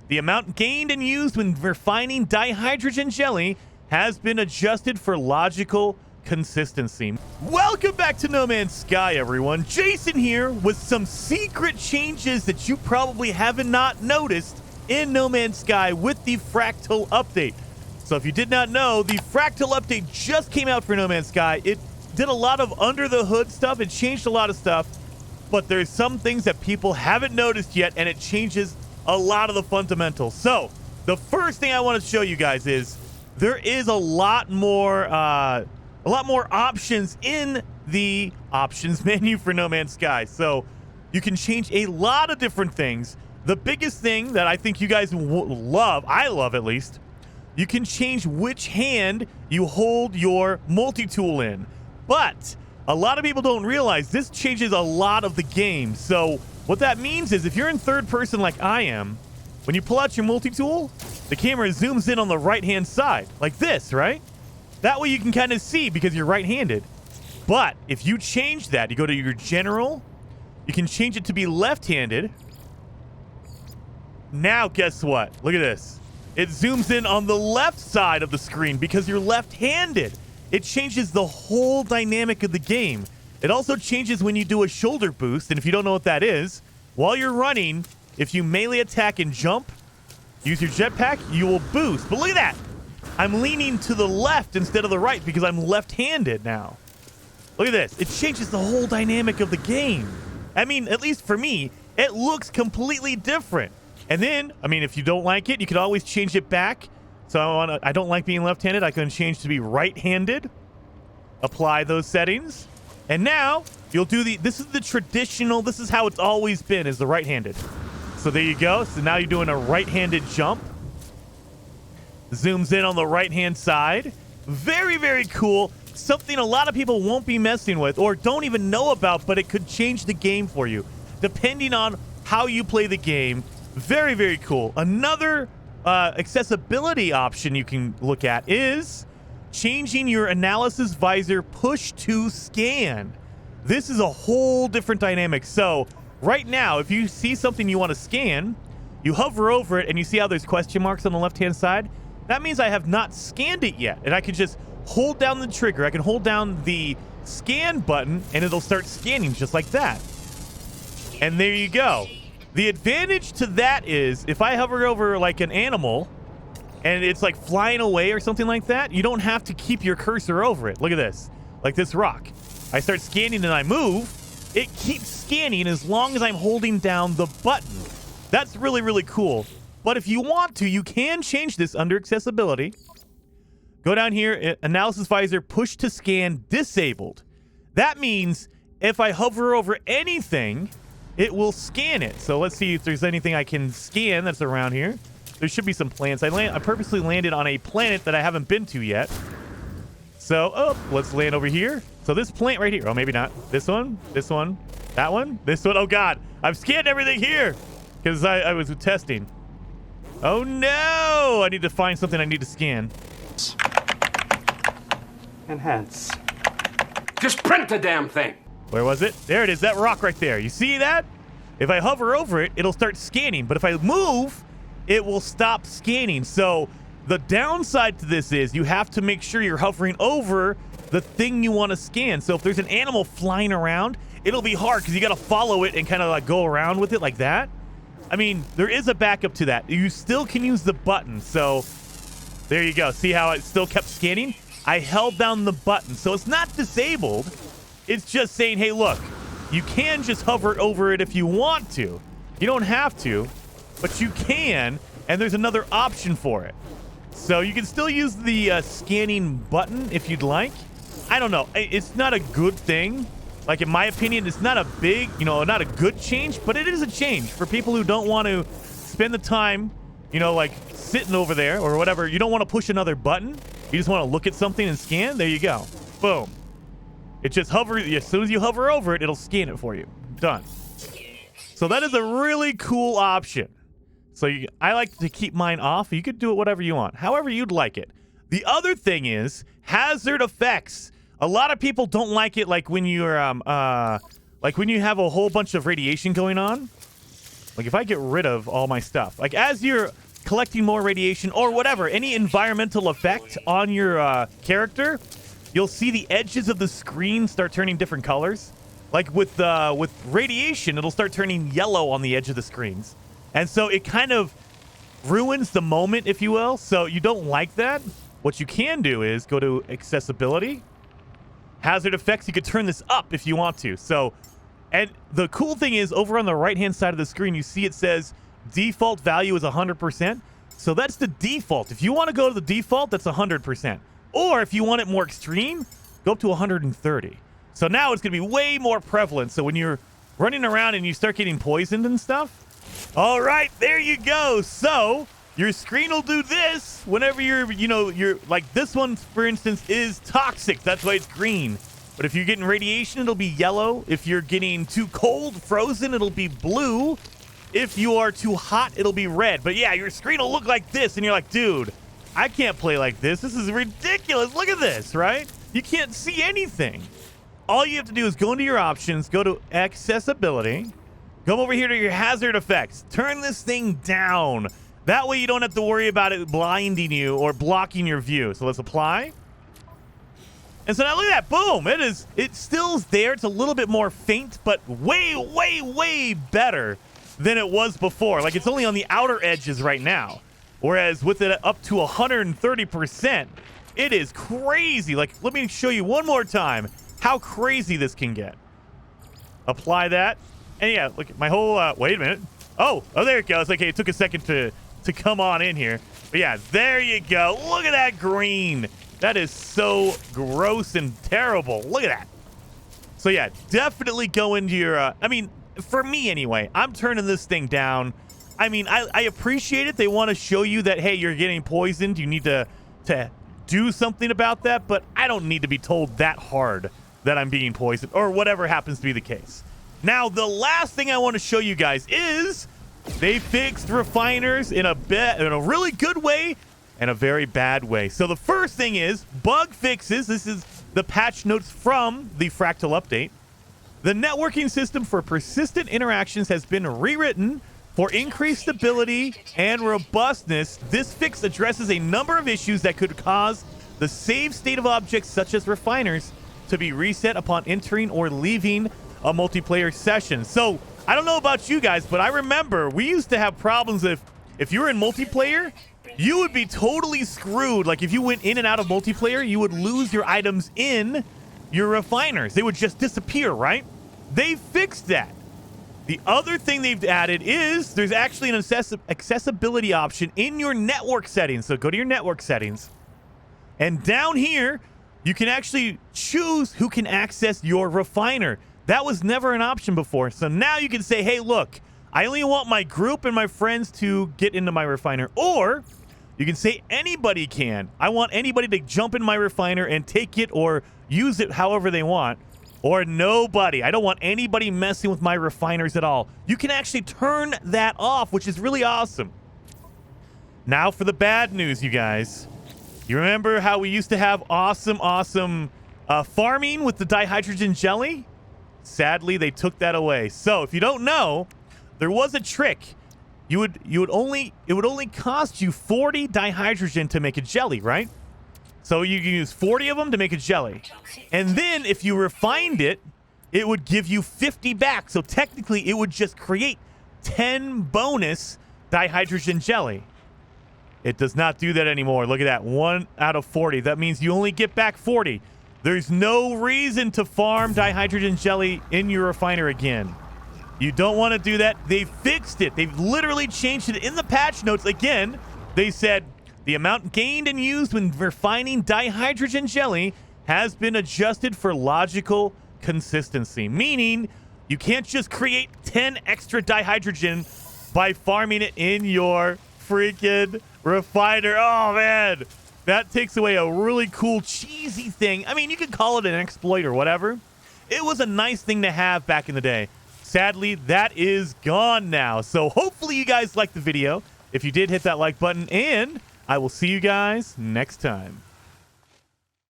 The amount gained and used when refining dihydrogen jelly has been adjusted for logical consistency. Welcome back to No Man's Sky, everyone. Jason here with some secret changes that you probably haven't not noticed in No Man's Sky with the Fractal update. So if you did not know, the Fractal update just came out for No Man's Sky. It did a lot of under the hood stuff. It changed a lot of stuff, but there's some things that people haven't noticed yet, and it changes a lot of the fundamentals. So the first thing I want to show you guys is there is a lot more options in the options menu for No Man's Sky. So you can change a lot of different things. The biggest thing that I think you guys love, I love at least, you can change which hand you hold your multi-tool in. But a lot of people don't realize this changes a lot of the game. So what that means is if you're in third person like I am, when you pull out your multi-tool, the camera zooms in on the right-hand side, like this, right? That way you can kind of see because you're right-handed. But if you change that, you go to your general, you can change it to be left-handed. Now, guess what? Look at this. It zooms in on the left side of the screen because you're left-handed. It changes the whole dynamic of the game. It also changes when you do a shoulder boost, and if you don't know what that is, while you're running, if you melee attack and jump, use your jetpack, you will boost. But look at that. I'm leaning to the left instead of the right because I'm left-handed now. Look at this. It changes the whole dynamic of the game. I mean, at least for me, it looks completely different. And then, I mean, if you don't like it, you can always change it back. So I don't like being left-handed. I can change to be right-handed. Apply those settings. And now you'll do this is the traditional, this is how it's always been, is the right-handed. So there you go. So now you're doing a right-handed jump. Zooms in on the right-hand side. Very, very cool. Something a lot of people won't be messing with or don't even know about, but it could change the game for you, depending on how you play the game. Very, very cool. Another accessibility option you can look at is changing your analysis visor push to scan. This is a whole different dynamic. So right now, if you see something you want to scan, you hover over it and you see how there's question marks on the left-hand side. That means I have not scanned it yet, and I can just hold down the trigger. I can hold down the scan button, and it'll start scanning just like that. And there you go. The advantage to that is if I hover over like an animal and it's like flying away or something like that, you don't have to keep your cursor over it. Look at this. Like this rock. I start scanning and I move. It keeps scanning as long as I'm holding down the button. That's really, really cool. But if you want to, you can change this under accessibility. Go down here, analysis visor, push to scan disabled. That means if I hover over anything, it will scan it. So let's see if there's anything I can scan that's around here. There should be some plants. I purposely landed on a planet that I haven't been to yet. So, let's land over here. So this plant right here. Oh, maybe not. This one, that one, this one. Oh, God. I've scanned everything here because I was testing. Oh, no. I need to find something I need to scan. Enhance. Just print the damn thing. Where was it? There it is, that rock right there. You see that? If I hover over it, it'll start scanning. But if I move, it will stop scanning. So the downside to this is you have to make sure you're hovering over the thing you want to scan. So if there's an animal flying around, it'll be hard because you got to follow it and kind of like go around with it like that. I mean, there is a backup to that. You still can use the button. So there you go. See how it still kept scanning? I held down the button. So it's not disabled. It's just saying, hey, look, you can just hover over it if you want to. You don't have to, but you can, and there's another option for it. So you can still use the scanning button if you'd like. I don't know. It's not a good thing. Like, in my opinion, it's not a big, not a good change, but it is a change for people who don't want to spend the time, like sitting over there or whatever. You don't want to push another button. You just want to look at something and scan. There you go. Boom. It just hovers. As soon as you hover over it, it'll scan it for you. Done. So that is a really cool option. So I like to keep mine off. You could do it whatever you want, however you'd like it. The other thing is hazard effects. A lot of people don't like it, like when you're like when you have a whole bunch of radiation going on. Like if I get rid of all my stuff, like as you're collecting more radiation or whatever, any environmental effect on your character, you'll see the edges of the screen start turning different colors. Like with radiation, it'll start turning yellow on the edge of the screens. And so it kind of ruins the moment, if you will. So you don't like that. What you can do is go to accessibility. Hazard effects, you could turn this up if you want to. So, and the cool thing is over on the right-hand side of the screen, you see it says default value is 100%. So that's the default. If you want to go to the default, that's 100%. Or if you want it more extreme, go up to 130. So now it's going to be way more prevalent. So when you're running around and you start getting poisoned and stuff, all right, there you go. So your screen will do this whenever you're like this one, for instance, is toxic. That's why it's green. But if you're getting radiation, it'll be yellow. If you're getting too cold, frozen, it'll be blue. If you are too hot, it'll be red. But yeah, your screen will look like this. And you're like, dude, I can't play like this. This is ridiculous. Look at this, right? You can't see anything. All you have to do is go into your options, go to accessibility, come over here to your hazard effects, turn this thing down. That way you don't have to worry about it blinding you or blocking your view. So let's apply. And so now look at that. Boom. It still's there. It's a little bit more faint, but way, way, way better than it was before. Like it's only on the outer edges right now. Whereas with it up to 130%, it is crazy. Like, let me show you one more time how crazy this can get. Apply that. And yeah, look at my whole, wait a minute. Oh, there it goes. Okay, it took a second to come on in here. But yeah, there you go. Look at that green. That is so gross and terrible. Look at that. So yeah, definitely go into your, I mean, for me anyway, I'm turning this thing down. I mean, I appreciate it. They want to show you that, hey, you're getting poisoned. You need to do something about that. But I don't need to be told that hard that I'm being poisoned or whatever happens to be the case. Now, the last thing I want to show you guys is they fixed refiners in a really good way and a very bad way. So the first thing is bug fixes. This is the patch notes from the Fractal update. The networking system for persistent interactions has been rewritten for increased stability and robustness. This fix addresses a number of issues that could cause the save state of objects such as refiners to be reset upon entering or leaving a multiplayer session. So I don't know about you guys, but I remember we used to have problems if you were in multiplayer, you would be totally screwed. Like if you went in and out of multiplayer, you would lose your items in your refiners. They would just disappear, right? They fixed that. The other thing they've added is there's actually an accessibility option in your network settings. So go to your network settings. And down here, you can actually choose who can access your refiner. That was never an option before. So now you can say, hey, look, I only want my group and my friends to get into my refiner. Or you can say anybody can. I want anybody to jump in my refiner and take it or use it however they want. Or nobody. I don't want anybody messing with my refiners at all. You can actually turn that off, which is really awesome. Now for the bad news, you guys. You remember how we used to have awesome farming with the dihydrogen jelly? Sadly, they took that away. So if you don't know, there was a trick. It would only cost you 40 dihydrogen to make a jelly, right? So you can use 40 of them to make a jelly. And then if you refined it, it would give you 50 back. So technically, it would just create 10 bonus dihydrogen jelly. It does not do that anymore. Look at that. 1 out of 40. That means you only get back 40. There's no reason to farm dihydrogen jelly in your refiner again. You don't want to do that. They fixed it. They've literally changed it in the patch notes. Again, they said the amount gained and used when refining dihydrogen jelly has been adjusted for logical consistency. Meaning, you can't just create 10 extra dihydrogen by farming it in your freaking refiner. Oh, man. That takes away a really cool, cheesy thing. I mean, you could call it an exploit or whatever. It was a nice thing to have back in the day. Sadly, that is gone now. So hopefully you guys liked the video. If you did, hit that like button, and I will see you guys next time.